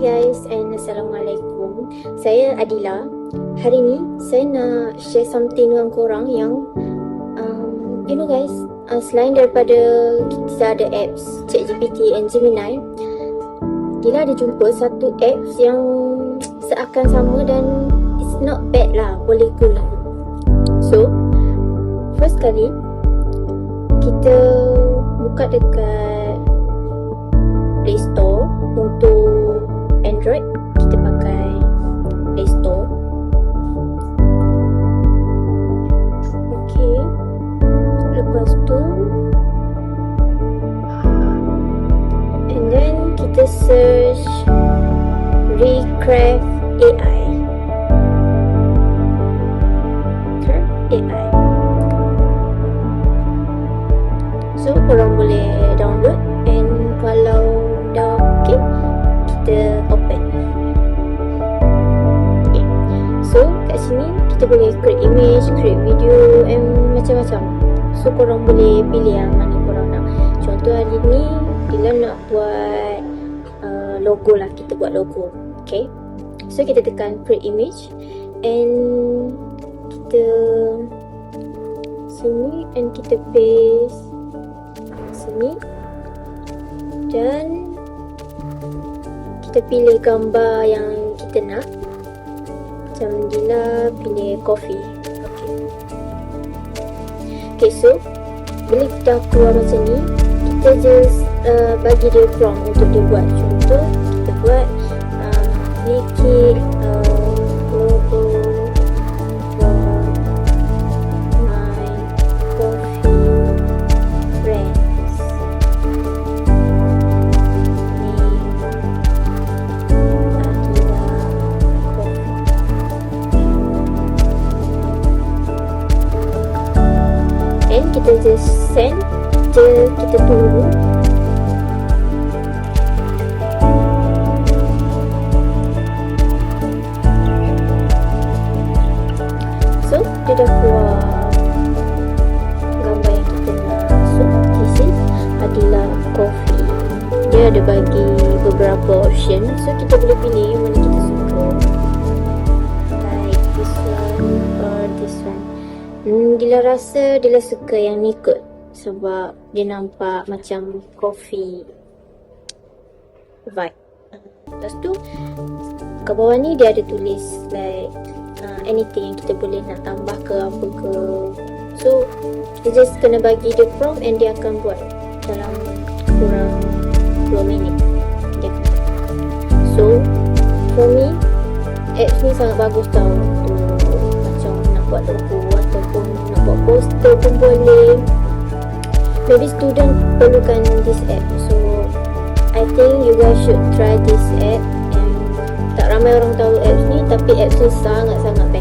guys and Assalamualaikum. Saya Adila. Hari ni saya nak share something dengan korang yang guys, selain daripada kita ada apps ChatGPT and Gemini, Adila ada jumpa satu apps yang seakan sama dan it's not bad lah, boleh guna. So first kali kita buka dekat Play Store. Untuk Android kita pakai Play Store. Okay, lepas tu and then kita search Recraft AI. So korang boleh download, and kalau dah okay, kita open. Okay, so kat sini kita boleh create image, create video and macam-macam. So korang boleh pilih yang mana korang nak. Contoh hari ni Dila nak buat logo lah, kita buat logo. Okay, so kita tekan create image and kita sini and kita paste sini dan kita pilih gambar yang kita nak. Macam Dila pilih coffee. Okay, so bila kita keluar macam ni, kita just bagi dia prompt untuk dia buat. Contoh kita buat make it logo for my coffee friends. And kita just send je, kita tunggu. So dia dah keluar gambar yang kita nak. So this is Adila coffee. Dia ada bagi beberapa option, so kita boleh pilih yang mana kita suka, like this one or this one. Dila rasa Dila suka yang ni kot, sebab dia nampak macam coffee vibe. Lepas tu kat bawah ni dia ada tulis like anything yang kita boleh nak tambah ke apa ke. So kita just kena bagi dia prompt and dia akan buat dalam kurang 2 minit dia akan buat. So for me apps ni sangat bagus tau, untuk macam nak buat logo ataupun nak buat poster pun boleh. Maybe student perlukan this app, so I think you guys should try this app. And tak ramai orang tahu apps ni, tapi apps ni sangat-sangat best.